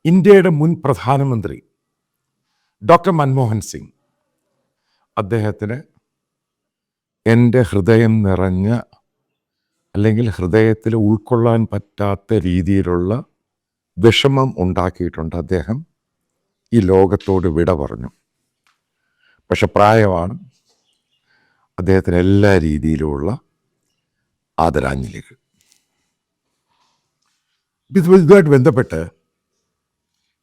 ഇന്ത്യയുടെ മുൻ പ്രധാനമന്ത്രി ഡോക്ടർ മൻമോഹൻ സിംഗ്, അദ്ദേഹത്തിന് എൻ്റെ ഹൃദയം നിറഞ്ഞ അല്ലെങ്കിൽ ഹൃദയത്തിൽ ഉൾക്കൊള്ളാൻ പറ്റാത്ത രീതിയിലുള്ള വിഷമം ഉണ്ടാക്കിയിട്ടുണ്ട്. അദ്ദേഹം ഈ ലോകത്തോട് വിട പറഞ്ഞു. പക്ഷെ പ്രായമാണ്. അദ്ദേഹത്തിന് എല്ലാ രീതിയിലുമുള്ള ആദരാഞ്ജലികൾ. ഇതുമായിട്ട് ബന്ധപ്പെട്ട്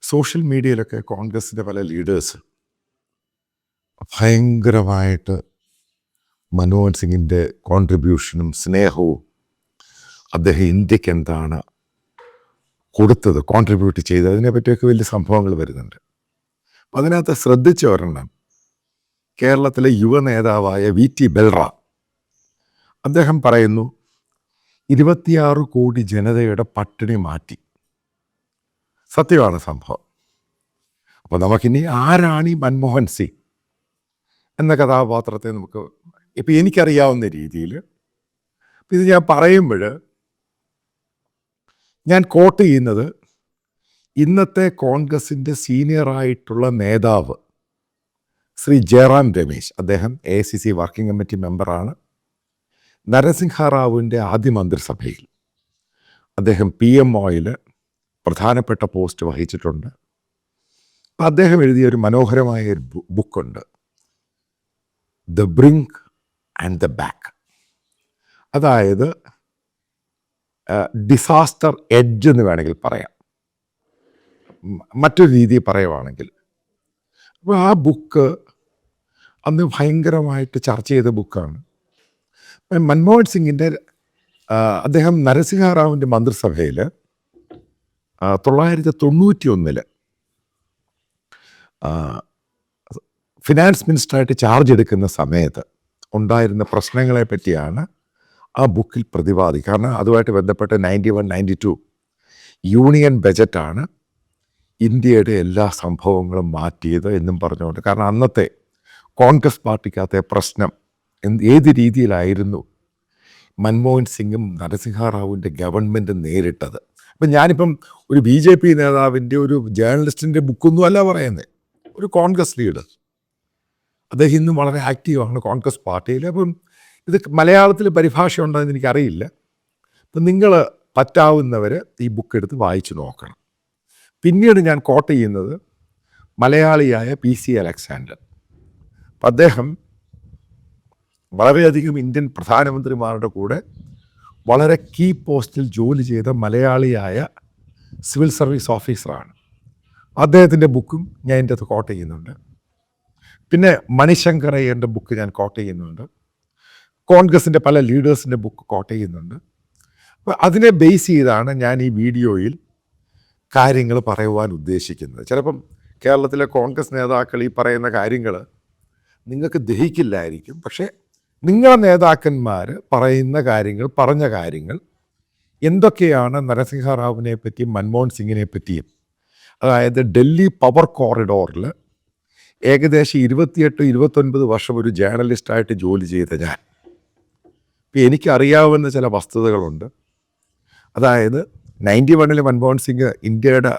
സോഷ്യൽ മീഡിയയിലൊക്കെ കോൺഗ്രസിൻ്റെ പല ലീഡേഴ്സ് ഭയങ്കരമായിട്ട് മൻമോഹൻ സിംഗിൻ്റെ കോൺട്രിബ്യൂഷനും സ്നേഹവും അദ്ദേഹം ഇന്ത്യക്ക് എന്താണ് കൊടുത്തത്, കോൺട്രിബ്യൂട്ട് ചെയ്തത്, അതിനെപ്പറ്റിയൊക്കെ വലിയ സംഭവങ്ങൾ വരുന്നുണ്ട്. അപ്പം അതിനകത്ത് ശ്രദ്ധിച്ച ഒരെണ്ണം കേരളത്തിലെ യുവ നേതാവായ VT ബൽറാം. അദ്ദേഹം പറയുന്നു 26 കോടി ജനതയുടെ പട്ടിണി മാറ്റി. സത്യമാണ് സംഭവം. അപ്പോൾ നമുക്കിനി ആരാണ് ഈ മൻമോഹൻ സിംഗ് എന്ന കഥാപാത്രത്തെ നമുക്ക് ഇപ്പം എനിക്കറിയാവുന്ന രീതിയിൽ ഇത് ഞാൻ പറയുമ്പോൾ ഞാൻ കോട്ട് ചെയ്യുന്നത് ഇന്നത്തെ കോൺഗ്രസിൻ്റെ സീനിയറായിട്ടുള്ള നേതാവ് ശ്രീ ജയറാം രമേശ്. അദ്ദേഹം AICC വർക്കിംഗ് കമ്മിറ്റി മെമ്പറാണ്. നരസിംഹറാവുവിൻ്റെ ആദ്യ മന്ത്രിസഭയിൽ അദ്ദേഹം PMOയിൽ പ്രധാനപ്പെട്ട പോസ്റ്റ് വഹിച്ചിട്ടുണ്ട്. അപ്പം അദ്ദേഹം എഴുതിയ ഒരു മനോഹരമായ ഒരു ബുക്കുണ്ട്, the brink and the back. അതായത് ഡിസാസ്റ്റർ എഡ്ജ് എന്ന് വേണമെങ്കിൽ പറയാം, മറ്റൊരു രീതിയിൽ പറയുവാണെങ്കിൽ. അപ്പോൾ ആ ബുക്ക് അന്ന് ഭയങ്കരമായിട്ട് ചർച്ച ചെയ്ത ബുക്കാണ്. മൻമോഹൻ സിംഗിൻ്റെ അദ്ദേഹം നരസിംഹറാവുവിൻ്റെ മന്ത്രിസഭയിൽ 1991 ഫിനാൻസ് മിനിസ്റ്ററായിട്ട് ചാർജ് എടുക്കുന്ന സമയത്ത് ഉണ്ടായിരുന്ന പ്രശ്നങ്ങളെ പറ്റിയാണ് ആ ബുക്കിൽ പ്രതിപാദി. കാരണം അതുമായിട്ട് ബന്ധപ്പെട്ട് 91-92 യൂണിയൻ ബജറ്റാണ് ഇന്ത്യയുടെ എല്ലാ സംഭവങ്ങളും മാറ്റിയത് എന്നും പറഞ്ഞുകൊണ്ട്. കാരണം അന്നത്തെ കോൺഗ്രസ് പാർട്ടിക്കകത്തെ പ്രശ്നം ഏത് രീതിയിലായിരുന്നു മൻമോഹൻ സിംഗും നരസിംഹറാവുവിൻ്റെ ഗവൺമെൻറ് നേരിട്ടത്. അപ്പം ഞാനിപ്പം ഒരു BJP നേതാവിൻ്റെ ഒരു ജേർണലിസ്റ്റിൻ്റെ ബുക്കൊന്നും അല്ല പറയുന്നത്, ഒരു കോൺഗ്രസ് ലീഡർ. അദ്ദേഹം ഇന്നും വളരെ ആക്റ്റീവാണ് കോൺഗ്രസ് പാർട്ടിയിൽ. അപ്പം ഇത് മലയാളത്തിൽ പരിഭാഷ ഉണ്ടോയെന്ന് എനിക്കറിയില്ല. അപ്പം നിങ്ങൾ പറ്റാവുന്നവർ ഈ ബുക്ക് എടുത്ത് വായിച്ചു നോക്കണം. പിന്നീട് ഞാൻ കോട്ട് ചെയ്യുന്നത് മലയാളിയായ PC അലക്സാണ്ടർ. അദ്ദേഹം വളരെയധികം ഇന്ത്യൻ പ്രധാനമന്ത്രിമാരുടെ കൂടെ വളരെ കീ പോസ്റ്റിൽ ജോലി ചെയ്ത മലയാളിയായ സിവിൽ സർവീസ് ഓഫീസറാണ്. അദ്ദേഹത്തിൻ്റെ ബുക്കും ഞാൻ എൻ്റെ അത് കോട്ട് ചെയ്യുന്നുണ്ട്. പിന്നെ മണിശങ്കറയ്യൻ്റെ ബുക്ക് ഞാൻ കോട്ട് ചെയ്യുന്നുണ്ട്. കോൺഗ്രസിൻ്റെ പല ലീഡേഴ്സിൻ്റെ ബുക്ക് കോട്ട് ചെയ്യുന്നുണ്ട്. അപ്പോൾ അതിനെ ബേസ് ചെയ്താണ് ഞാൻ ഈ വീഡിയോയിൽ കാര്യങ്ങൾ പറയുവാൻ ഉദ്ദേശിക്കുന്നത്. ചിലപ്പം കേരളത്തിലെ കോൺഗ്രസ് നേതാക്കൾ ഈ പറയുന്ന കാര്യങ്ങൾ നിങ്ങൾക്ക് ദഹിക്കില്ലായിരിക്കും. പക്ഷേ നിങ്ങളുടെ നേതാക്കന്മാർ പറഞ്ഞ കാര്യങ്ങൾ എന്തൊക്കെയാണ് നരസിംഹറാവുവിനെ പറ്റിയും മൻമോഹൻ സിംഗിനെ പറ്റിയും, അതായത് ഡൽഹി പവർ കോറിഡോറിൽ ഏകദേശം 28-29 വർഷം ഒരു ജേർണലിസ്റ്റായിട്ട് ജോലി ചെയ്ത ഞാൻ, ഇപ്പം എനിക്കറിയാവുന്ന ചില വസ്തുതകളുണ്ട്. അതായത് 91 മൻമോഹൻ സിംഗ് ഇന്ത്യയുടെ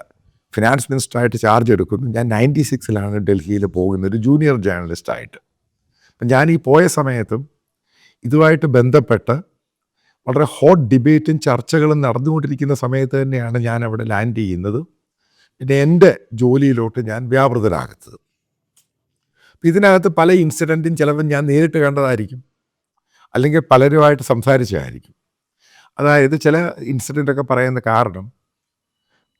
ഫിനാൻസ് മിനിസ്റ്ററായിട്ട് ചാർജ് എടുക്കുന്നു. ഞാൻ 96 ഡൽഹിയിൽ പോകുന്ന ഒരു ജൂനിയർ ജേർണലിസ്റ്റായിട്ട്. അപ്പം ഞാൻ ഈ പോയ സമയത്തും ഇതുമായിട്ട് ബന്ധപ്പെട്ട് വളരെ ഹോട്ട് ഡിബേറ്റും ചർച്ചകളും നടന്നുകൊണ്ടിരിക്കുന്ന സമയത്ത് തന്നെയാണ് ഞാൻ അവിടെ ലാൻഡ് ചെയ്യുന്നത്. പിന്നെ എൻ്റെ ജോലിയിലോട്ട് ഞാൻ വ്യാപൃതരാകുന്നത്. ഇതിനകത്ത് പല ഇൻസിഡൻറ്റും ചിലപ്പോൾ ഞാൻ നേരിട്ട് കണ്ടതായിരിക്കും, അല്ലെങ്കിൽ പലരുമായിട്ട് സംസാരിച്ചതായിരിക്കും. അതായത് ചില ഇൻസിഡൻ്റൊക്കെ പറയുന്ന കാരണം,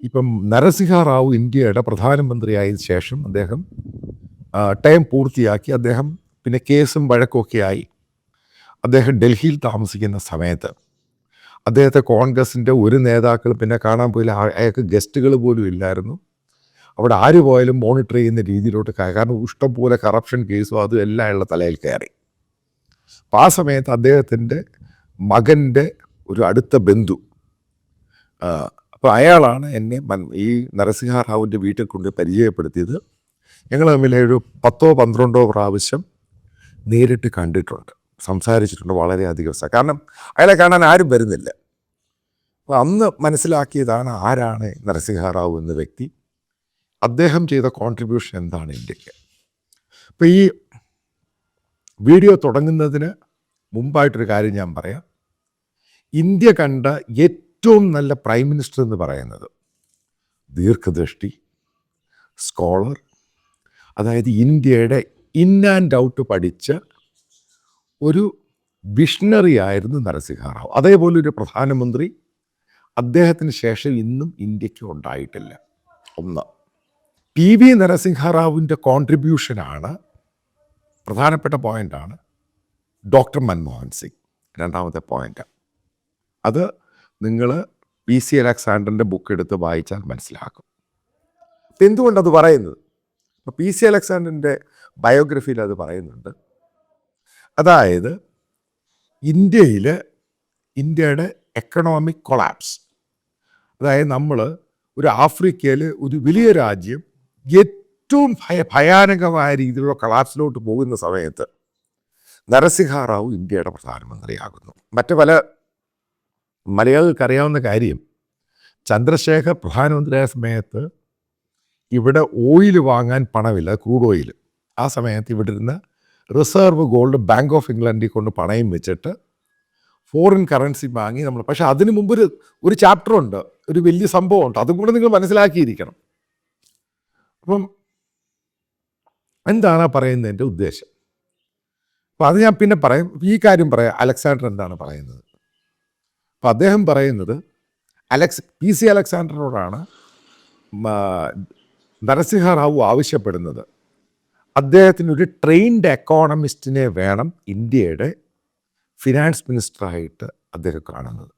ഇപ്പം നരസിംഹറാവു ഇന്ത്യയുടെ പ്രധാനമന്ത്രിയായതിനു ശേഷം അദ്ദേഹം ടൈം പൂർത്തിയാക്കി. അദ്ദേഹം പിന്നെ കേസും വഴക്കുമൊക്കെ ആയി. അദ്ദേഹം ഡൽഹിയിൽ താമസിക്കുന്ന സമയത്ത് അദ്ദേഹത്തെ കോൺഗ്രസിൻ്റെ ഒരു നേതാക്കൾ പിന്നെ കാണാൻ പോയില്ല. അയാൾക്ക് ഗസ്റ്റുകൾ പോലും ഇല്ലായിരുന്നു. അവിടെ ആര് പോയാലും മോണിറ്റർ ചെയ്യുന്ന രീതിയിലോട്ട്, കാരണം ഇഷ്ടംപോലെ കറപ്ഷൻ കേസും അതും എല്ലാം ഉള്ള തലയിൽ കയറി. അപ്പം ആ സമയത്ത് അദ്ദേഹത്തിൻ്റെ മകൻ്റെ ഒരു അടുത്ത ബന്ധു, അപ്പോൾ അയാളാണ് എന്നെ ഈ നരസിംഹറാവുവിൻ്റെ വീട്ടിൽ കൊണ്ട് പരിചയപ്പെടുത്തിയത്. ഞങ്ങൾ തമ്മിൽ ഒരു 10-12 പ്രാവശ്യം നേരിട്ട് കണ്ടിട്ടുണ്ട്, സംസാരിച്ചിട്ടുണ്ട് വളരെയധികം. കാരണം അയാളെ കാണാൻ ആരും വരുന്നില്ല. അപ്പോൾ അന്ന് മനസ്സിലാക്കിയതാണ് ആരാണ് നരസിംഹറാവു എന്ന വ്യക്തി. അദ്ദേഹം ചെയ്ത കോൺട്രിബ്യൂഷൻ എന്താണ് ഇന്ത്യക്ക്. അപ്പോൾ ഈ വീഡിയോ തുടങ്ങുന്നതിന് മുമ്പായിട്ടൊരു കാര്യം ഞാൻ പറയാം. ഇന്ത്യ കണ്ട ഏറ്റവും നല്ല പ്രൈം മിനിസ്റ്റർ എന്ന് പറയുന്നത് ദീർഘദൃഷ്ടി, സ്കോളർ, അതായത് ഇന്ത്യയുടെ ഇൻ ആൻഡ് ഔട്ട് പഠിച്ച ഒരു വിഷണറി ആയിരുന്നു നരസിംഹറാവു. അതേപോലെ ഒരു പ്രധാനമന്ത്രി അദ്ദേഹത്തിന് ശേഷം ഇന്നും ഇന്ത്യക്ക് ഉണ്ടായിട്ടില്ല. ഒന്ന്, PV നരസിംഹറാവുവിൻ്റെ കോൺട്രിബ്യൂഷനാണ് പ്രധാനപ്പെട്ട പോയിൻ്റാണ് ഡോക്ടർ മൻമോഹൻ സിംഗ്. രണ്ടാമത്തെ പോയിൻ്റ് അത് നിങ്ങൾ PC അലക്സാണ്ടറിൻ്റെ ബുക്ക് എടുത്ത് വായിച്ചാൽ മനസ്സിലാക്കും. അപ്പം എന്തുകൊണ്ടത് പറയുന്നത്? അപ്പോൾ PC അലക്സാണ്ടറിൻ്റെ ബയോഗ്രഫിയിൽ അത് പറയുന്നുണ്ട്. അതായത് ഇന്ത്യയുടെ എക്കണോമിക് കൊളാപ്സ്, അതായത് നമ്മൾ ഒരു ആഫ്രിക്കയിൽ ഒരു വലിയ രാജ്യം ഏറ്റവും ഭയാനകമായ രീതിയിലുള്ള കൊളാപ്സിലോട്ട് പോകുന്ന സമയത്ത് നരസിംഹറാവു ഇന്ത്യയുടെ പ്രധാനമന്ത്രിയാകുന്നു. മറ്റ് പല മലയാളികൾക്ക് അറിയാവുന്ന കാര്യം, ചന്ദ്രശേഖർ പ്രധാനമന്ത്രിയായ സമയത്ത് ഇവിടെ ഓയിൽ വാങ്ങാൻ പണമില്ല, ക്രൂഡ് ഓയിൽ. ആ സമയത്ത് ഇവിടെ ഇരുന്ന് റിസർവ് ഗോൾഡ് ബാങ്ക് ഓഫ് ഇംഗ്ലണ്ടിൽ കൊണ്ട് പണയം വെച്ചിട്ട് ഫോറിൻ കറൻസി വാങ്ങി നമ്മൾ. പക്ഷെ അതിന് മുമ്പ് ഒരു ചാപ്റ്ററുണ്ട്, ഒരു വലിയ സംഭവമുണ്ട്, അതും കൂടെ നിങ്ങൾ മനസ്സിലാക്കിയിരിക്കണം. അപ്പം എന്താണ് പറയുന്നതിൻ്റെ ഉദ്ദേശം? അപ്പം അത് ഞാൻ പിന്നെ പറയും. ഈ കാര്യം പറയാം, അലക്സാണ്ടർ എന്താണ് പറയുന്നത്. അപ്പം അദ്ദേഹം പറയുന്നത് PC അലക്സാണ്ടറിനോടാണ് നരസിംഹറാവു ആവശ്യപ്പെടുന്നത്. അദ്ദേഹത്തിനൊരു ട്രെയിൻഡ് എക്കോണമിസ്റ്റിനെ വേണം ഇന്ത്യയുടെ ഫിനാൻസ് മിനിസ്റ്ററായിട്ട് അദ്ദേഹം കാണുന്നത്.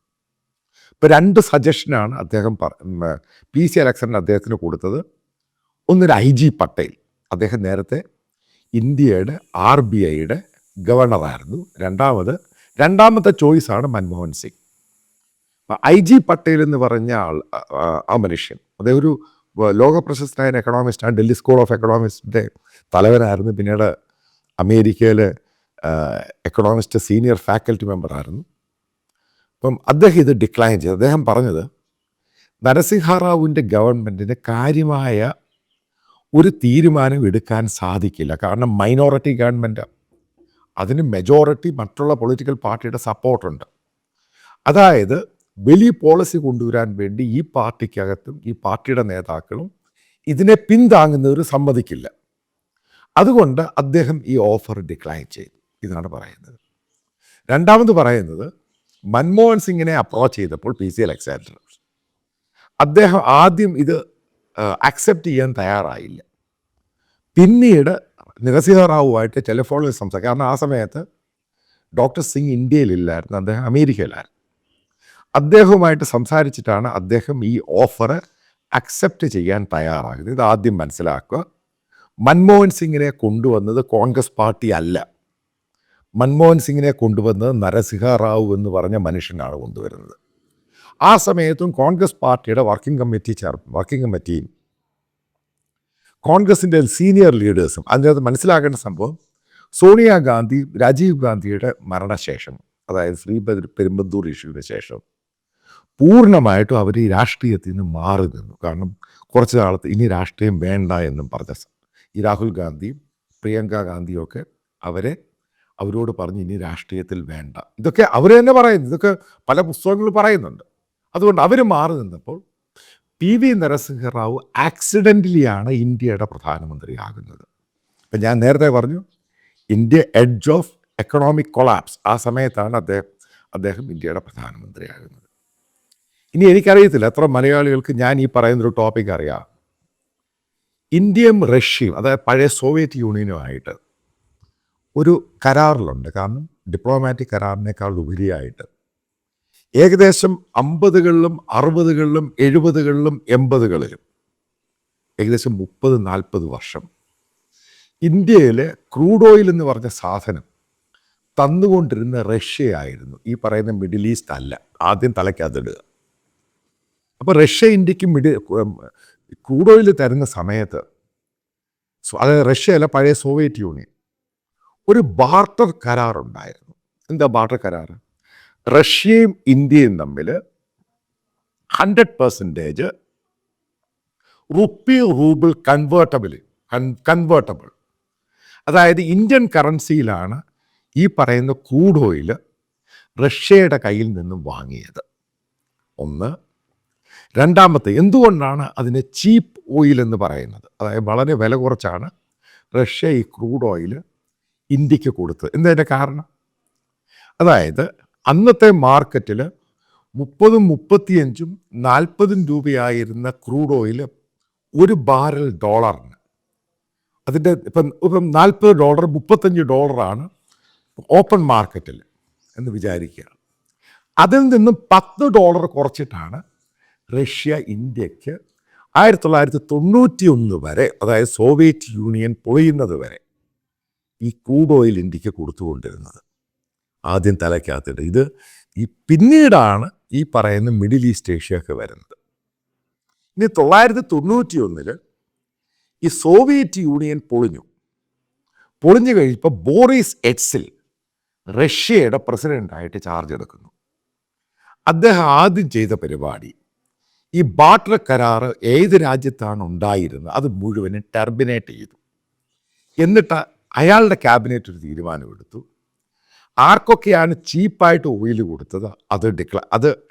ഇപ്പോൾ 2 സജഷനാണ് അദ്ദേഹം PC അലക്സാണ്ടർ അദ്ദേഹത്തിന് കൊടുത്തത്. ഒന്നൊരു IG പട്ടേൽ, അദ്ദേഹം നേരത്തെ ഇന്ത്യയുടെ RBIയുടെ ഗവർണറായിരുന്നു. രണ്ടാമത്തെ ചോയ്സാണ് മൻമോഹൻ സിംഗ്. IG പട്ടേൽ എന്ന് പറഞ്ഞ ആ മനുഷ്യൻ, അദ്ദേഹം ഒരു ലോകപ്രശസ്തനായ എക്കണോമിസ്റ്റാണ്. ഡൽഹി സ്കൂൾ ഓഫ് എക്കണോമിക്സിൻ്റെ തലവനായിരുന്നു. പിന്നീട് അമേരിക്കയിൽ എക്കണോമിസ്റ്റ് സീനിയർ ഫാക്കൽറ്റി മെമ്പറായിരുന്നു. അപ്പം അദ്ദേഹം ഇത് ഡിക്ലൈൻ ചെയ്തു. അദ്ദേഹം പറഞ്ഞത് നരസിംഹറാവുവിൻ്റെ ഗവൺമെൻറ്റിന് കാര്യമായ ഒരു തീരുമാനം എടുക്കാൻ സാധിക്കില്ല. കാരണം മൈനോറിറ്റി ഗവൺമെൻറ്, അതിന് മെജോറിറ്റി മറ്റുള്ള പൊളിറ്റിക്കൽ പാർട്ടിയുടെ സപ്പോർട്ടുണ്ട്. അതായത് വലിയ പോളിസി കൊണ്ടുവരാൻ വേണ്ടി ഈ പാർട്ടിക്കകത്തും ഈ പാർട്ടിയുടെ നേതാക്കളും ഇതിനെ പിന്താങ്ങുന്നവർ സമ്മതിക്കില്ല. അതുകൊണ്ട് അദ്ദേഹം ഈ ഓഫർ ഡിക്ലൈൻ ചെയ്തു. ഇതാണ് പറയുന്നത്. രണ്ടാമത് പറയുന്നത്, മൻമോഹൻ സിംഗിനെ അപ്രോച്ച് ചെയ്തപ്പോൾ PC അലക്സാണ്ടർ, അദ്ദേഹം ആദ്യം ഇത് അക്സെപ്റ്റ് ചെയ്യാൻ തയ്യാറായില്ല. പിന്നീട് നരസിംഹറാവുമായിട്ട് ടെലിഫോണിൽ സംസാരിക്കും. കാരണം ആ സമയത്ത് ഡോക്ടർ സിംഗ് ഇന്ത്യയിലില്ലായിരുന്നു, അദ്ദേഹം അമേരിക്കയിലായിരുന്നു. അദ്ദേഹവുമായിട്ട് സംസാരിച്ചിട്ടാണ് അദ്ദേഹം ഈ ഓഫർ അക്സെപ്റ്റ് ചെയ്യാൻ തയ്യാറാകുന്നത്. ഇത് ആദ്യം മനസ്സിലാക്കുക. മൻമോഹൻ സിംഗിനെ കൊണ്ടുവന്നത് കോൺഗ്രസ് പാർട്ടി അല്ല. മൻമോഹൻ സിംഗിനെ കൊണ്ടുവന്നത് നരസിംഹറാവു എന്ന് പറഞ്ഞ മനുഷ്യനാണ് കൊണ്ടുവരുന്നത്. ആ സമയത്തും കോൺഗ്രസ് പാർട്ടിയുടെ വർക്കിംഗ് കമ്മിറ്റിയും കോൺഗ്രസിൻ്റെ സീനിയർ ലീഡേഴ്സും അതിനകത്ത് മനസ്സിലാക്കേണ്ട സംഭവം, സോണിയാഗാന്ധി രാജീവ് ഗാന്ധിയുടെ മരണശേഷം, അതായത് പെരുമ്പന്തൂർ ഇഷ്യൂവിന് ശേഷം പൂർണ്ണമായിട്ടും അവർ ഈ രാഷ്ട്രീയത്തിൽ നിന്ന് മാറി നിന്നു. കാരണം കുറച്ച് കാലത്ത് ഇനി രാഷ്ട്രീയം വേണ്ട എന്നും പറഞ്ഞ ഈ രാഹുൽ ഗാന്ധിയും പ്രിയങ്ക ഗാന്ധിയും ഒക്കെ അവരോട് പറഞ്ഞ് ഇനി രാഷ്ട്രീയത്തിൽ വേണ്ട. ഇതൊക്കെ അവർ തന്നെ പറയുന്നു, ഇതൊക്കെ പല പുസ്തകങ്ങളും പറയുന്നുണ്ട്. അതുകൊണ്ട് അവർ മാറി നിന്നപ്പോൾ PV നരസിംഹറാവു ആക്സിഡൻ്റലിയാണ് ഇന്ത്യയുടെ പ്രധാനമന്ത്രിയാകുന്നത്. ഇപ്പം ഞാൻ നേരത്തെ പറഞ്ഞു, India edge of economic collapse, ആ സമയത്താണ് അദ്ദേഹം ഇന്ത്യയുടെ പ്രധാനമന്ത്രിയാകുന്നത്. ഇനി എനിക്കറിയത്തില്ല എത്ര മലയാളികൾക്ക് ഞാൻ ഈ പറയുന്നൊരു ടോപ്പിക് അറിയാം. ഇന്ത്യയും റഷ്യയും, അതായത് പഴയ സോവിയറ്റ് യൂണിയനുമായിട്ട് ഒരു കരാറിലുണ്ട്. കാരണം ഡിപ്ലോമാറ്റിക് കരാറിനേക്കാൾ ഉപരിയായിട്ട് ഏകദേശം 50കളിലും 60കളിലും 70കളിലും 80കളിലും ഏകദേശം 30-40 വർഷം ഇന്ത്യയിലെ ക്രൂഡ് ഓയിൽ എന്ന് പറഞ്ഞ സാധനം തന്നുകൊണ്ടിരുന്ന റഷ്യയായിരുന്നു. ഈ പറയുന്ന മിഡിൽ ഈസ്റ്റ് അല്ല. ആദ്യം തലയ്ക്കതിടുക. അപ്പോൾ റഷ്യ ഇന്ത്യക്ക് ക്രൂഡ് ഓയിൽ തരുന്ന സമയത്ത്, അത് റഷ്യയല്ല, പഴയ സോവിയറ്റ് യൂണിയൻ, ഒരു ബാർട്ടർ കരാറുണ്ടായിരുന്നു. എന്താ ബാർട്ടർ കരാർ? റഷ്യയും ഇന്ത്യയും തമ്മിൽ 100% റുപ്പി റൂബിൾ കൺവേർട്ടബിൾ. അതായത് ഇന്ത്യൻ കറൻസിയിലാണ് ഈ പറയുന്ന ക്രൂഡ് ഓയിൽ റഷ്യയുടെ കയ്യിൽ നിന്നും വാങ്ങിയത്. ഒന്ന്. രണ്ടാമത്തെ, എന്തുകൊണ്ടാണ് അതിനെ ചീപ്പ് ഓയിൽ എന്ന് പറയുന്നത്? അതായത് വളരെ വില കുറച്ചാണ് റഷ്യ ഈ ക്രൂഡ് ഓയിൽ ഇന്ത്യക്ക് കൊടുത്തത്. എന്തതിൻ്റെ കാരണം? അതായത് അന്നത്തെ മാർക്കറ്റിൽ 30, 35, 40 രൂപയായിരുന്ന ക്രൂഡ് ഓയിൽ ഒരു ബാരൽ ഡോളറിന്, അതിൻ്റെ ഇപ്പം $40, $35 ഓപ്പൺ മാർക്കറ്റിൽ എന്ന് വിചാരിക്കുക. അതിൽ നിന്നും $10 കുറച്ചിട്ടാണ് റഷ്യ ഇന്ത്യക്ക് 1991 വരെ, അതായത് സോവിയറ്റ് യൂണിയൻ പൊളിയുന്നത് വരെ ഈ ക്രൂഡ് ഓയിൽ ഇന്ത്യക്ക് കൊടുത്തുകൊണ്ടിരുന്നത്. ആദ്യം തലയ്ക്കകത്തിട്ട് ഇത് പിന്നീടാണ് ഈ പറയുന്ന മിഡിൽ ഈസ്റ്റ് ഏഷ്യയൊക്കെ വരുന്നത്. ഇനി 1991 ഈ സോവിയറ്റ് യൂണിയൻ പൊളിഞ്ഞു കഴിഞ്ഞപ്പോൾ ബോറിസ് എറ്റ്സിൽ റഷ്യയുടെ പ്രസിഡൻ്റായിട്ട് ചാർജ് എടുക്കുന്നു. അദ്ദേഹം ആദ്യം ചെയ്ത പരിപാടി ഈ ബാർട്ടർ കരാർ ഏത് രാജ്യത്താണ് ഉണ്ടായിരുന്നത് അത് മുഴുവനും ടെർമിനേറ്റ് ചെയ്തു. എന്നിട്ട് അയാളുടെ ക്യാബിനറ്റ് ഒരു തീരുമാനമെടുത്തു, ആർക്കൊക്കെയാണ് ചീപ്പായിട്ട് ഓയിൽ കൊടുത്തത് അത്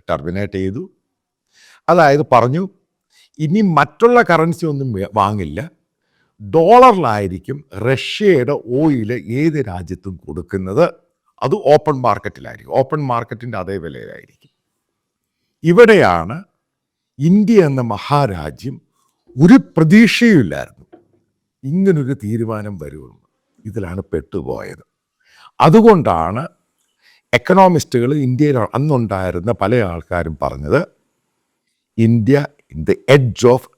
ടെർമിനേറ്റ് ചെയ്തു. അതായത് പറഞ്ഞു, ഇനി മറ്റുള്ള കറൻസി ഒന്നും വാങ്ങില്ല, ഡോളറിലായിരിക്കും റഷ്യയുടെ ഓയിൽ ഏത് രാജ്യത്തും കൊടുക്കുന്നത്, അത് ഓപ്പൺ മാർക്കറ്റിലായിരിക്കും, ഓപ്പൺ മാർക്കറ്റിൻ്റെ അതേ വിലയിലായിരിക്കും. ഇവിടെയാണ് ഇന്ത്യ എന്ന മഹാരാജ്യം ഒരു പ്രതീക്ഷയുമില്ലായിരുന്നു ഇങ്ങനൊരു തീരുമാനം വരുമെന്ന്. ഇതിലാണ് പെട്ടുപോയത്. അതുകൊണ്ടാണ് എക്കണോമിസ്റ്റുകൾ ഇന്ത്യയിൽ അന്നുണ്ടായിരുന്ന പല ആൾക്കാരും പറഞ്ഞത് India in the edge of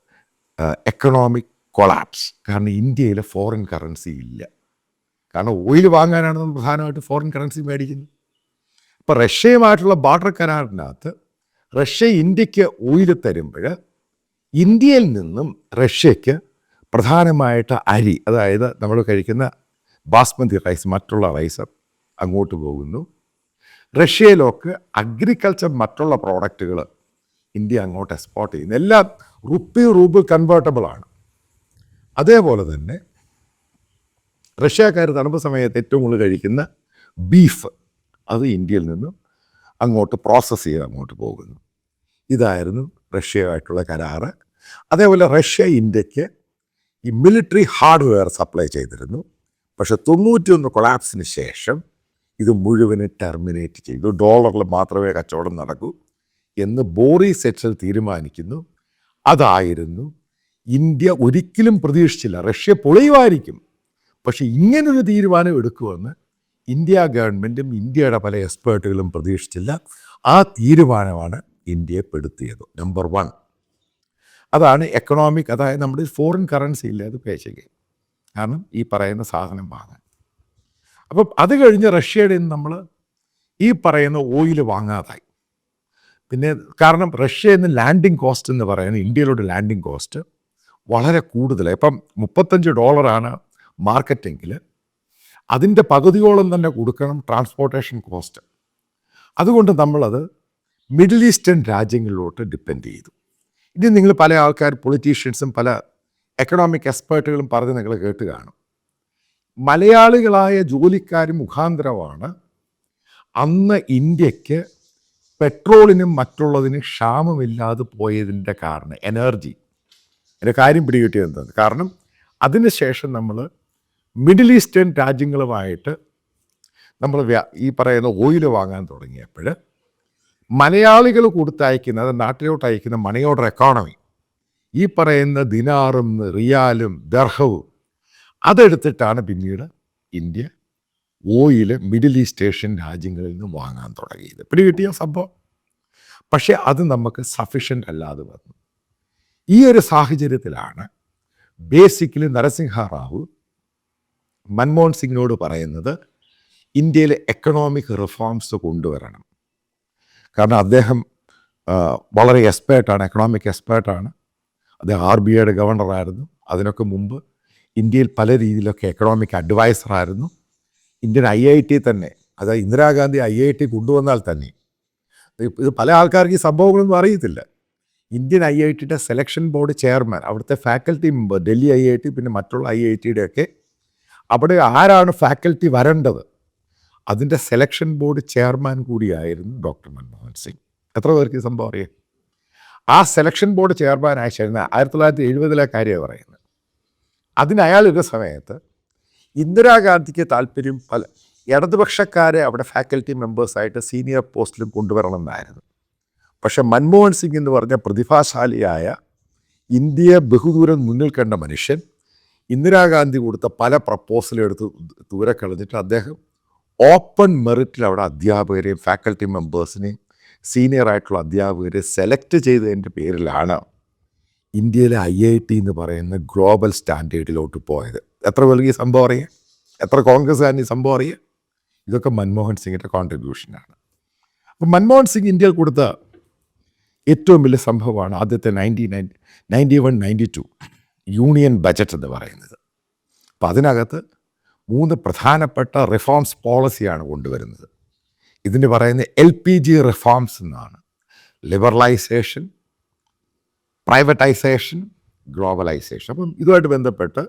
economic collapse. കാരണം ഇന്ത്യയിൽ ഫോറിൻ കറൻസി ഇല്ല. കാരണം ഓയിൽ വാങ്ങാനാണ് നമ്മൾ പ്രധാനമായിട്ട് ഫോറിൻ കറൻസി മേടിക്കുന്നത്. ഇപ്പോൾ റഷ്യയുമായിട്ടുള്ള ബാർട്ടർ കരാറിനകത്ത് റഷ്യ ഇന്ത്യക്ക് ഓയിൽ തരുമ്പോൾ ഇന്ത്യയിൽ നിന്നും റഷ്യയ്ക്ക് പ്രധാനമായിട്ട് അരി, അതായത് നമ്മൾ കഴിക്കുന്ന ബാസ്മതി റൈസ്, മറ്റുള്ള റൈസ് അങ്ങോട്ട് പോകുന്നു. റഷ്യയിലൊക്കെ അഗ്രികൾച്ചർ മറ്റുള്ള പ്രോഡക്റ്റുകൾ ഇന്ത്യ അങ്ങോട്ട് എക്സ്പോർട്ട് ചെയ്യുന്നു. എല്ലാം റൂബിൾ കൺവേർട്ടബിൾ ആണ്. അതേപോലെ തന്നെ റഷ്യക്കാർ തണുപ്പ് സമയത്ത് ഏറ്റവും കൂടുതൽ കഴിക്കുന്ന ബീഫ്, അത് ഇന്ത്യയിൽ നിന്നും അങ്ങോട്ട് പ്രോസസ്സ് ചെയ്ത് അങ്ങോട്ട് പോകുന്നു. ഇതായിരുന്നു റഷ്യയുമായിട്ടുള്ള കരാറ്. അതേപോലെ റഷ്യ ഇന്ത്യക്ക് ഈ മിലിറ്ററി ഹാർഡ്വെയർ സപ്ലൈ ചെയ്തിരുന്നു. പക്ഷെ 91 കൊളാപ്സിന് ശേഷം ഇത് മുഴുവനും ടെർമിനേറ്റ് ചെയ്തു. ഡോളറിൽ മാത്രമേ കച്ചവടം നടക്കൂ എന്ന് ബോറിസ് എറ്റ്സിൽ തീരുമാനിക്കുന്നു. അതായിരുന്നു ഇന്ത്യ ഒരിക്കലും പ്രതീക്ഷിച്ചില്ല. റഷ്യ പൊളിയുമായിരിക്കും, പക്ഷെ ഇങ്ങനൊരു തീരുമാനം എടുക്കുമെന്ന് ഇന്ത്യ ഗവൺമെൻറ്റും ഇന്ത്യയുടെ പല എക്സ്പേർട്ടുകളും പ്രതീക്ഷിച്ചില്ല. ആ തീരുമാനമാണ് ഇന്ത്യയെ പെടുത്തിയത്. നമ്പർ 1 അതാണ് എക്കണോമിക്, അതായത് നമ്മുടെ ഫോറിൻ കറൻസി ഇല്ലാതെ പേ ചെയ്യുക, കാരണം ഈ പറയുന്ന സാധനം വാങ്ങാൻ. അപ്പം അത് കഴിഞ്ഞ് റഷ്യയുടെ നമ്മൾ ഈ പറയുന്ന ഓയിൽ വാങ്ങാതായി. പിന്നെ കാരണം റഷ്യയിൽ നിന്ന് ലാൻഡിങ് കോസ്റ്റ് എന്ന് പറയുന്നത് ഇന്ത്യയിലോട്ട് ലാൻഡിങ് കോസ്റ്റ് വളരെ കൂടുതലാണ്. ഇപ്പം $35 മാർക്കറ്റെങ്കിൽ അതിൻ്റെ പകുതിയോളം തന്നെ കൊടുക്കണം ട്രാൻസ്പോർട്ടേഷൻ കോസ്റ്റ്. അതുകൊണ്ട് നമ്മളത് മിഡിൽ ഈസ്റ്റേൺ രാജ്യങ്ങളിലോട്ട് ഡിപ്പെൻഡ് ചെയ്തു. ഇനി നിങ്ങൾ പല ആൾക്കാർ, പൊളിറ്റീഷ്യൻസും പല എക്കണോമിക് എക്സ്പേർട്ടുകളും പറഞ്ഞ് നിങ്ങൾ കേട്ട് കാണും, മലയാളികളായ ജോലിക്കാർ മുഖാന്തരമാണ് അന്ന് ഇന്ത്യക്ക് പെട്രോളിനും മറ്റുള്ളതിനും ക്ഷാമമില്ലാതെ പോയതിൻ്റെ കാരണം എനർജി. എൻ്റെ കാര്യം പിടികിട്ടിയത് എന്താണ്? കാരണം അതിനുശേഷം നമ്മൾ മിഡിൽ ഈസ്റ്റേൺ രാജ്യങ്ങളുമായിട്ട് നമ്മൾ ഈ പറയുന്ന ഓയിൽ വാങ്ങാൻ തുടങ്ങിയപ്പോൾ മലയാളികൾ കൊടുത്തയക്കുന്ന, അത് നാട്ടിലോട്ട് അയക്കുന്ന മണി ഓർഡർ എക്കോണമി, ഈ പറയുന്ന ദിനാറും റിയാലും ദർഹവും അതെടുത്തിട്ടാണ് പിന്നീട് India oil middle east Asian രാജ്യങ്ങളിൽ നിന്ന് വാങ്ങാൻ തുടങ്ങിയത്. പിടികിട്ടിയ സംഭവം. പക്ഷേ അത് നമുക്ക് സഫിഷ്യൻ്റ് അല്ലാതെ വന്നു. ഈ ഒരു സാഹചര്യത്തിലാണ് ബേസിക്കലി നരസിംഹ റാവു മൻമോഹൻ സിംഗിനോട് പറയുന്നത് ഇന്ത്യയിൽ എക്കണോമിക് റിഫോംസ് കൊണ്ടുവരണം. കാരണം അദ്ദേഹം വളരെ എക്സ്പേർട്ടാണ്, എക്കണോമിക് എക്സ്പേർട്ടാണ്. അദ്ദേഹം RBIയുടെ ഗവർണറായിരുന്നു. അതിനൊക്കെ മുമ്പ് ഇന്ത്യയിൽ പല രീതിയിലൊക്കെ എക്കണോമിക് അഡ്വൈസറായിരുന്നു. ഇന്ത്യൻ IIT തന്നെ, അതായത് ഇന്ദിരാഗാന്ധി IIT കൊണ്ടുവന്നാൽ തന്നെ ഇത് പല ആൾക്കാർക്ക് ഈ സംഭവങ്ങളൊന്നും അറിയത്തില്ല. ഇന്ത്യൻ IITയുടെ സെലക്ഷൻ ബോർഡ് ചെയർമാൻ, അവിടുത്തെ ഫാക്കൽറ്റി മെമ്പർ, ഡൽഹി IIT പിന്നെ മറ്റുള്ള IITയുടെയൊക്കെ അവിടെ ആരാണ് ഫാക്കൽറ്റി വരേണ്ടത് അതിൻ്റെ സെലക്ഷൻ ബോർഡ് ചെയർമാൻ കൂടിയായിരുന്നു ഡോക്ടർ മൻമോഹൻ സിംഗ്. എത്ര പേർക്ക് ഈ സംഭവം അറിയാം? ആ സെലക്ഷൻ ബോർഡ് ചെയർമാൻ ആയിരുന്ന 1970 കാര്യമാണ് പറയുന്നത്. അതിന് അയാളൊരു സമയത്ത് ഇന്ദിരാഗാന്ധിക്ക് താല്പര്യം പല ഇടതുപക്ഷക്കാരെ അവിടെ ഫാക്കൽറ്റി മെമ്പേഴ്സായിട്ട് സീനിയർ പോസ്റ്റിലും കൊണ്ടുവരണമെന്നായിരുന്നു. പക്ഷെ മൻമോഹൻ സിംഗ് എന്ന് പറഞ്ഞ പ്രതിഭാശാലിയായ ഇന്ത്യയെ ബഹുദൂരം മുന്നിൽ കണ്ട മനുഷ്യൻ ഇന്ദിരാഗാന്ധി കൊടുത്ത പല പ്രപ്പോസലും എടുത്ത് ദൂരെ കളഞ്ഞിട്ട് അദ്ദേഹം ഓപ്പൺ മെറിറ്റിൽ അവിടെ അധ്യാപകരെയും ഫാക്കൽറ്റി മെമ്പേഴ്സിനെയും സീനിയർ ആയിട്ടുള്ള അധ്യാപകരെ സെലക്ട് ചെയ്തതിൻ്റെ പേരിലാണ് ഇന്ത്യയിലെ IIT എന്ന് പറയുന്ന ഗ്ലോബൽ സ്റ്റാൻഡേർഡിലോട്ട് പോയത്. എത്ര പേർക്ക് ഈ സംഭവം അറിയാം? എത്ര കോൺഗ്രസ്സുകാരൻ ഈ സംഭവം അറിയാം? ഇതൊക്കെ മൻമോഹൻ സിംഗിൻ്റെ കോൺട്രിബ്യൂഷനാണ്. അപ്പം മൻമോഹൻ സിംഗ് ഇന്ത്യയിൽ കൊടുത്ത ഏറ്റവും വലിയ സംഭവമാണ് ആദ്യത്തെ 1991-92 യൂണിയൻ ബജറ്റ് എന്ന് പറയുന്നത്. അപ്പം അതിനകത്ത് 3 പ്രധാനപ്പെട്ട റിഫോംസ് പോളിസിയാണ് കൊണ്ടുവരുന്നത്. ഇതിന് പറയുന്നത് LPG റിഫോംസ് എന്നാണ്. Liberalisation, privatisation, globalisation. അപ്പം ഇതുമായിട്ട് ബന്ധപ്പെട്ട്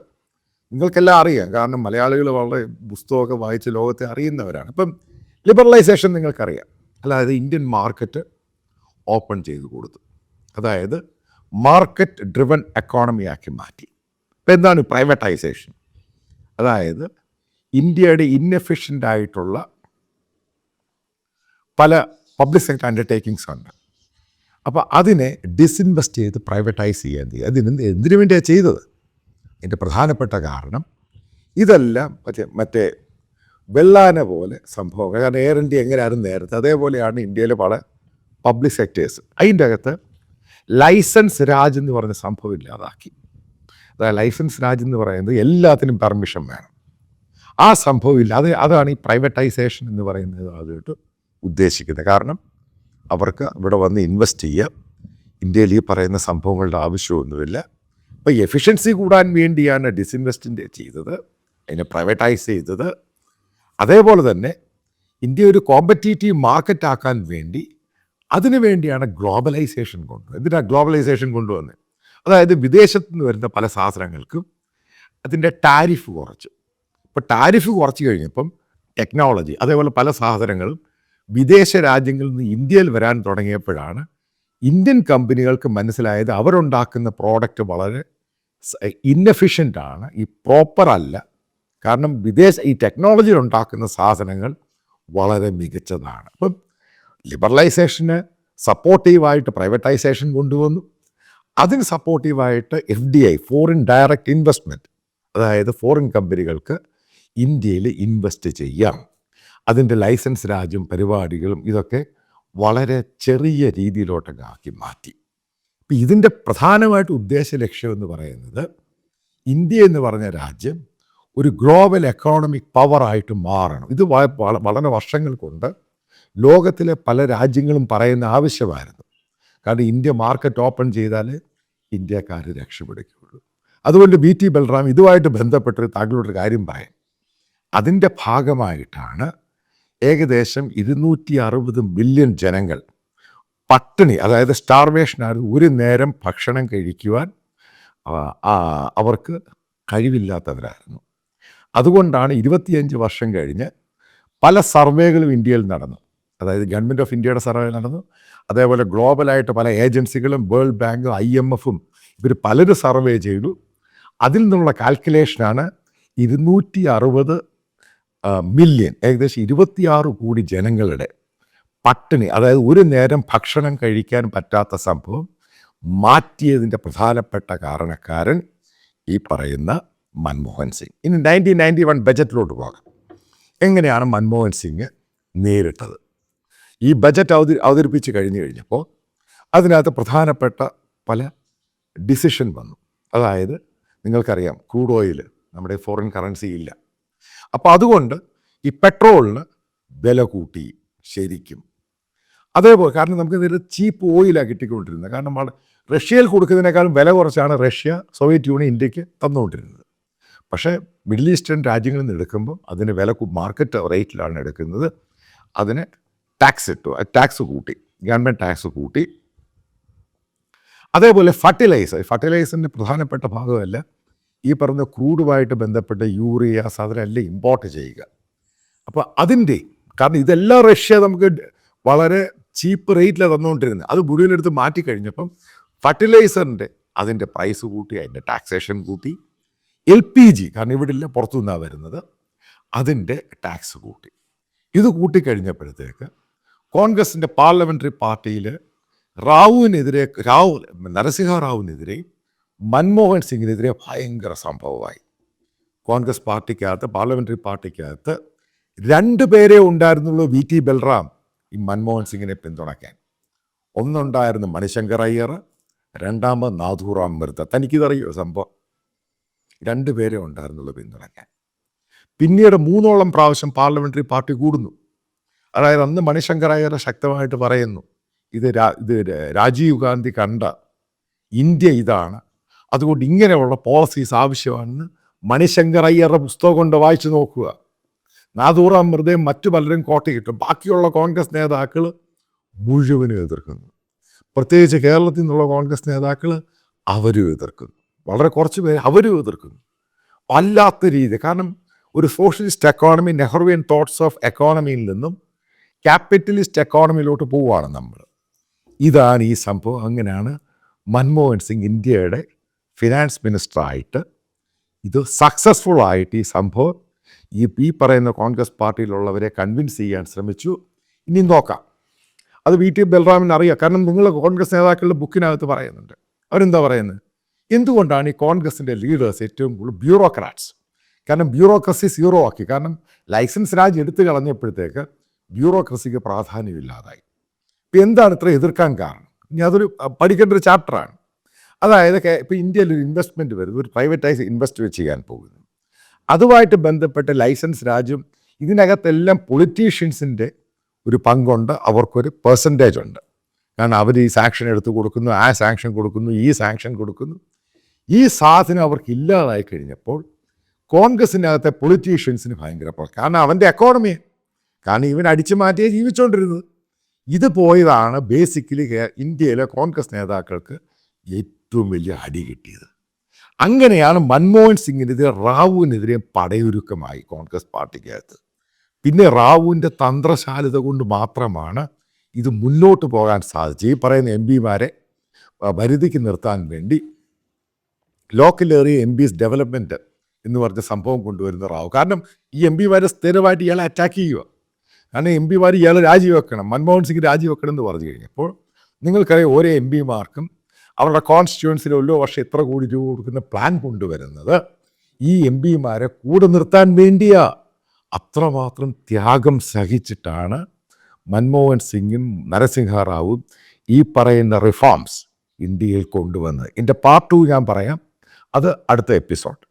നിങ്ങൾക്കെല്ലാം അറിയാം, കാരണം മലയാളികൾ വളരെ പുസ്തകമൊക്കെ വായിച്ച് ലോകത്തെ അറിയുന്നവരാണ്. ഇപ്പം ലിബറലൈസേഷൻ നിങ്ങൾക്കറിയാം, അതായത് ഇന്ത്യൻ മാർക്കറ്റ് ഓപ്പൺ ചെയ്ത് കൊടുത്തു, അതായത് മാർക്കറ്റ് ഡ്രിവൺ എക്കോണമി ആക്കി മാറ്റി. ഇപ്പം എന്താണ് പ്രൈവറ്റൈസേഷൻ? അതായത് ഇന്ത്യയുടെ ഇൻഎഫിഷ്യൻ്റ് ആയിട്ടുള്ള പല പബ്ലിക് സെക്ടർ അണ്ടർടേക്കിങ്സ് ഉണ്ട്. അപ്പോൾ അതിനെ ഡിസിൻവെസ്റ്റ് ചെയ്ത് പ്രൈവറ്റൈസ് ചെയ്യാൻ ചെയ്യും. എന്തിനു വേണ്ടിയാണ് ചെയ്തത്? അതിൻ്റെ പ്രധാനപ്പെട്ട കാരണം ഇതെല്ലാം മറ്റേ വെള്ളാന പോലെ സംഭവം. കാരണം എയർ ഇന്ത്യ എങ്ങനെയായിരുന്നു നേരത്തെ, അതേപോലെയാണ് ഇന്ത്യയിലെ പല പബ്ലിക് സെക്ടേഴ്സ്. അതിൻ്റെ അകത്ത് ലൈസൻസ് രാജ് എന്ന് പറഞ്ഞ സംഭവം ഇല്ലാതാക്കി. അതായത് ലൈസൻസ് രാജ് എന്ന് പറയുന്നത് എല്ലാത്തിനും പെർമിഷൻ വേണം. ആ സംഭവം ഇല്ല. അതാണ് ഈ പ്രൈവറ്റൈസേഷൻ എന്ന് പറയുന്നത് അതുമായിട്ട് ഉദ്ദേശിക്കുന്നത്. കാരണം അവർക്ക് ഇവിടെ വന്ന് ഇൻവെസ്റ്റ് ചെയ്യുക, ഇന്ത്യയിൽ ഈ പറയുന്ന സംഭവങ്ങളുടെ ആവശ്യമൊന്നുമില്ല. അപ്പോൾ എഫിഷ്യൻസി കൂടാൻ വേണ്ടിയാണ് ഡിസിൻവെസ്റ്റിൻ്റെ ചെയ്തത്, അതിനെ പ്രൈവറ്റൈസ് ചെയ്തത്. അതേപോലെ തന്നെ ഇന്ത്യ ഒരു കോമ്പറ്റീറ്റീവ് മാർക്കറ്റ് ആക്കാൻ വേണ്ടി അതിനു വേണ്ടിയാണ് ഗ്ലോബലൈസേഷൻ കൊണ്ടുവന്നത്. എന്തിനാണ് ഗ്ലോബലൈസേഷൻ കൊണ്ടുവന്നത്? അതായത് വിദേശത്തു നിന്ന് വരുന്ന പല സാധനങ്ങൾക്കും അതിൻ്റെ ടാരിഫ് കുറച്ചു. ഇപ്പോൾ ടാരിഫ് കുറച്ച് കഴിഞ്ഞപ്പം ടെക്നോളജി അതേപോലെ പല സാധനങ്ങളും വിദേശ രാജ്യങ്ങളിൽ നിന്ന് ഇന്ത്യയിൽ വരാൻ തുടങ്ങിയപ്പോഴാണ് ഇന്ത്യൻ കമ്പനികൾക്ക് മനസ്സിലായത് അവരുണ്ടാക്കുന്ന പ്രോഡക്റ്റ് വളരെ ഇൻഎഫിഷ്യൻ്റ് ആണ്, ഈ പ്രോപ്പർ അല്ല. കാരണം ഈ ടെക്നോളജിയിൽ ഉണ്ടാക്കുന്ന സാധനങ്ങൾ വളരെ മികച്ചതാണ്. അപ്പം ലിബറലൈസേഷന് സപ്പോർട്ടീവായിട്ട് പ്രൈവറ്റൈസേഷൻ കൊണ്ടുവന്നു. അതിന് സപ്പോർട്ടീവായിട്ട് FDI, ഫോറിൻ ഡയറക്റ്റ് ഇൻവെസ്റ്റ്മെൻറ്റ്, അതായത് ഫോറിൻ കമ്പനികൾക്ക് ഇന്ത്യയിൽ ഇൻവെസ്റ്റ് ചെയ്യാം. അതിൻ്റെ ലൈസൻസ് രാജ്യം പരിപാടികളും ഇതൊക്കെ വളരെ ചെറിയ രീതിയിലോട്ടൊക്കെ ആക്കി മാറ്റി. ഇപ്പം ഇതിൻ്റെ പ്രധാനമായിട്ട് ഉദ്ദേശ ലക്ഷ്യം എന്ന് പറയുന്നത് ഇന്ത്യ എന്ന് പറഞ്ഞ രാജ്യം ഒരു ഗ്ലോബൽ എക്കോണമിക് പവറായിട്ട് മാറണം. ഇത് വളരെ വർഷങ്ങൾ കൊണ്ട് ലോകത്തിലെ പല രാജ്യങ്ങളും പറയുന്ന ആവശ്യമായിരുന്നു. കാരണം ഇന്ത്യ മാർക്കറ്റ് ഓപ്പൺ ചെയ്താൽ ഇന്ത്യക്കാർ രക്ഷപ്പെടുകയുള്ളൂ. അതുകൊണ്ട് BT ബൽറാം ഇതുമായിട്ട് ബന്ധപ്പെട്ടൊരു താങ്കളോടൊരു കാര്യം പറയാം. അതിൻ്റെ ഭാഗമായിട്ടാണ് ഏകദേശം 260 മില്യൺ ജനങ്ങൾ പട്ടിണി, അതായത് സ്റ്റാർവേഷനായിരുന്നു. ഒരു നേരം ഭക്ഷണം കഴിക്കുവാൻ അവർക്ക് കഴിവില്ലാത്തവരായിരുന്നു. അതുകൊണ്ടാണ് 25 വർഷം കഴിഞ്ഞ് പല സർവേകളും ഇന്ത്യയിൽ നടന്നു. അതായത് ഗവൺമെൻറ് ഓഫ് ഇന്ത്യയുടെ സർവേ നടന്നു, അതേപോലെ ഗ്ലോബലായിട്ട് പല ഏജൻസികളും വേൾഡ് ബാങ്കും IMFും ഇവർ പലരും സർവേ ചെയ്തു. അതിൽ നിന്നുള്ള കാൽക്കുലേഷനാണ് 260 മില്യൺ, ഏകദേശം 26 കോടി ജനങ്ങളുടെ പട്ടിണി, അതായത് ഒരു നേരം ഭക്ഷണം കഴിക്കാൻ പറ്റാത്ത സംഭവം മാറ്റിയതിൻ്റെ പ്രധാനപ്പെട്ട കാരണക്കാരൻ ഈ പറയുന്ന മൻമോഹൻ സിംഗ്. ഇനി 1991 ബജറ്റിലോട്ട് പോകാം. എങ്ങനെയാണ് മൻമോഹൻ സിംഗ് നേരിട്ടത്? ഈ ബജറ്റ് അവതരിപ്പിച്ച് കഴിഞ്ഞപ്പോൾ അതിനകത്ത് പ്രധാനപ്പെട്ട പല ഡിസിഷൻ വന്നു. അതായത് നിങ്ങൾക്കറിയാം, ക്രൂഡ് ഓയിൽ നമ്മുടെ ഫോറിൻ കറൻസി ഇല്ല. അപ്പോൾ അതുകൊണ്ട് ഈ പെട്രോളിന് വില കൂട്ടി ശരിക്കും. അതേപോലെ കാരണം നമുക്ക് ചീപ്പ് ഓയിലാണ് കിട്ടിക്കൊണ്ടിരുന്നത്. കാരണം റഷ്യയിൽ കൊടുക്കുന്നതിനേക്കാളും വില കുറച്ചാണ് റഷ്യ, സോവിയറ്റ് യൂണിയൻ ഇന്ത്യക്ക് തന്നുകൊണ്ടിരുന്നത്. പക്ഷേ മിഡിൽ ഈസ്റ്റേൺ രാജ്യങ്ങളിൽ നിന്ന് എടുക്കുമ്പോൾ അതിന് വില മാർക്കറ്റ് റേറ്റിലാണ് എടുക്കുന്നത്. അതിന് ടാക്സ് കൂട്ടി, ഗവൺമെൻറ് ടാക്സ് കൂട്ടി. അതേപോലെ ഫർട്ടിലൈസറിൻ്റെ പ്രധാനപ്പെട്ട ഭാഗമല്ല ഈ പറഞ്ഞ ക്രൂഡുമായിട്ട് ബന്ധപ്പെട്ട യൂറിയാസ് അതിനെല്ലാം ഇമ്പോർട്ട് ചെയ്യുക. അപ്പോൾ അതിൻ്റെ കാരണം ഇതെല്ലാം റഷ്യ നമുക്ക് വളരെ ചീപ്പ് റേറ്റിലാണ് തന്നുകൊണ്ടിരുന്നത്. അത് മുഴുവനെടുത്ത് മാറ്റിക്കഴിഞ്ഞപ്പം ഫർട്ടിലൈസറിൻ്റെ അതിൻ്റെ പ്രൈസ് കൂട്ടി, അതിൻ്റെ ടാക്സേഷൻ കൂട്ടി, LPG കാരണം ഇവിടെ ഇല്ല പുറത്തു നിന്നാണ് വരുന്നത്, അതിൻ്റെ ടാക്സ് കൂട്ടി. ഇത് കൂട്ടിക്കഴിഞ്ഞപ്പോഴത്തേക്ക് കോൺഗ്രസിൻ്റെ പാർലമെൻ്ററി പാർട്ടിയിൽ നരസിംഹ റാവുവിനെതിരെ മൻമോഹൻ സിംഗിനെതിരെ ഭയങ്കര സംഭവമായി. കോൺഗ്രസ് പാർട്ടിക്കകത്ത്, പാർലമെൻ്ററി പാർട്ടിക്കകത്ത് 2 പേരെ ഉണ്ടായിരുന്നുള്ളൂ VT ബൽറാം ഈ മൻമോഹൻ സിംഗിനെ പിന്തുണയ്ക്കാൻ. ഒന്നുണ്ടായിരുന്നു മണിശങ്കർ അയ്യർ, രണ്ടാമത് നാഥൂറാം മിർത്ത. തനിക്കിതറിയോ സംഭവം? 2 പേരെ ഉണ്ടായിരുന്നുള്ളൂ പിന്തുണയ്ക്കാൻ. പിന്നീട് 3ഓളം പ്രാവശ്യം പാർലമെൻ്ററി പാർട്ടി കൂടുന്നു. അതായത് അന്ന് മണിശങ്കർ അയ്യർ ശക്തമായിട്ട് പറയുന്നു, ഇത് രാജീവ് ഗാന്ധി കണ്ട ഇന്ത്യ ഇതാണ്, അതുകൊണ്ട് ഇങ്ങനെയുള്ള പോളിസീസ് ആവശ്യമാണെന്ന് മണിശങ്കർ അയ്യറുടെ പുസ്തകം കൊണ്ട് വായിച്ചു നോക്കുക. നാഥൂറാം മിർത്തയും മറ്റു പലരും കോട്ടയിട്ടും ബാക്കിയുള്ള കോൺഗ്രസ് നേതാക്കൾ മുഴുവനും എതിർക്കുന്നു. പ്രത്യേകിച്ച് കേരളത്തിൽ നിന്നുള്ള കോൺഗ്രസ് നേതാക്കൾ അവരും എതിർക്കുന്നു. വളരെ കുറച്ച് പേര് അവരും എതിർക്കുന്നു. വല്ലാത്ത രീതി. കാരണം ഒരു socialist economy, Nehruvian thoughts of എക്കോണമിയിൽ നിന്നും ക്യാപിറ്റലിസ്റ്റ് എക്കോണമിയിലോട്ട് പോവുകയാണ് നമ്മൾ. ഇതാണ് ഈ സംഭവം. അങ്ങനെയാണ് മൻമോഹൻ സിംഗ് ഇന്ത്യയുടെ ഫിനാൻസ് മിനിസ്റ്ററായിട്ട് ഇത് സക്സസ്ഫുൾ ആയിട്ട് ഈ സംഭവം ഈ പറയുന്ന കോൺഗ്രസ് പാർട്ടിയിലുള്ളവരെ കൺവിൻസ് ചെയ്യാൻ ശ്രമിച്ചു. ഇനി നോക്കാം. അത് VT ബൽറാമിന് അറിയാം. കാരണം നിങ്ങൾ കോൺഗ്രസ് നേതാക്കളുടെ ബുക്കിനകത്ത് പറയുന്നുണ്ട്. അവരെന്താ പറയുന്നത്? എന്തുകൊണ്ടാണ് ഈ കോൺഗ്രസിൻ്റെ ലീഡേഴ്സ് ഏറ്റവും കൂടുതൽ ബ്യൂറോക്രാറ്റ്സ്? കാരണം ബ്യൂറോക്രസി സീറോ ആക്കി. കാരണം ലൈസൻസ് രാജ് എടുത്തു കളഞ്ഞപ്പോഴത്തേക്ക് ബ്യൂറോക്രസിക്ക് പ്രാധാന്യമില്ലാതായി. ഇപ്പം എന്താണ് ഇത്ര എതിർക്കാൻ കാരണം? ഇനി അതൊരു പഠിക്കേണ്ട ഒരു ചാപ്റ്ററാണ്. അതായത് ഇപ്പോൾ ഇന്ത്യയിൽ ഒരു ഇൻവെസ്റ്റ്മെൻറ്റ് വരുന്നു, ഒരു പ്രൈവറ്റൈസ് ഇൻവെസ്റ്റ് ചെയ്യാൻ പോകുന്നു. അതുമായിട്ട് ബന്ധപ്പെട്ട് ലൈസൻസ് രാജ്യം ഇതിനകത്തെല്ലാം പൊളിറ്റീഷ്യൻസിൻ്റെ ഒരു പങ്കുണ്ട്. അവർക്കൊരു പെർസെൻറ്റേജ് ഉണ്ട്. കാരണം അവർ ഈ സാങ്ഷൻ എടുത്ത് കൊടുക്കുന്നു, ആ സാങ്ഷൻ കൊടുക്കുന്നു, ഈ സാങ്ഷൻ കൊടുക്കുന്നു. ഈ സാധനം അവർക്ക് ഇല്ലാതായി കഴിഞ്ഞപ്പോൾ കോൺഗ്രസിനകത്തെ പൊളിറ്റീഷ്യൻസിന് ഭയങ്കര പ്രശ്നം. കാരണം അവൻ്റെ എക്കോണമിയെ, കാരണം ഇവൻ അടിച്ചു മാറ്റിയേ ജീവിച്ചുകൊണ്ടിരുന്നത്. ഇത് പോയതാണ് ബേസിക്കലി ഇന്ത്യയിലെ കോൺഗ്രസ് നേതാക്കൾക്ക് ഏറ്റവും വലിയ അടി കിട്ടിയത്. അങ്ങനെയാണ് മൻമോഹൻ സിംഗിനെതിരെ റാവുവിനെതിരെ പടയൊരുക്കമായി കോൺഗ്രസ് പാർട്ടിക്കകത്ത്. പിന്നെ റാവുവിൻ്റെ തന്ത്രശാലിത കൊണ്ട് മാത്രമാണ് ഇത് മുന്നോട്ട് പോകാൻ സാധിച്ചത്. ഈ പറയുന്ന MPമാരെ പരിധിക്ക് നിർത്താൻ വേണ്ടി ലോക്കൽ ഏരിയ MPs ഡെവലപ്മെൻറ്റ് എന്ന് പറഞ്ഞ സംഭവം കൊണ്ടുവരുന്ന റാവു. കാരണം ഈ MPമാരെ സ്ഥിരമായിട്ട് ഇയാളെ അറ്റാക്ക് ചെയ്യുക. കാരണം MPമാർ ഇയാൾ രാജിവെക്കണം, മൻമോഹൻ സിംഗ് രാജിവെക്കണം എന്ന് പറഞ്ഞു കഴിഞ്ഞപ്പോൾ നിങ്ങൾക്കറിയാം ഓരോ MPമാർക്കും അവരുടെ കോൺസ്റ്റിറ്റ്യുവൻസിൽ ഓരോ വർഷം എത്ര കോടി രൂപ കൊടുക്കുന്ന പ്ലാൻ കൊണ്ടുവരുന്നത് ഈ MPമാരെ കൂടെ നിർത്താൻ വേണ്ടിയാ. അത്രമാത്രം ത്യാഗം സഹിച്ചിട്ടാണ് മൻമോഹൻ സിംഗും നരസിംഹ റാവുവും ഈ പറയുന്ന റിഫോംസ് ഇന്ത്യയിൽ കൊണ്ടുവന്നത്. ഇതിൻ്റെ പാർട്ട് 2 ഞാൻ പറയാം, അത് അടുത്ത എപ്പിസോഡ്.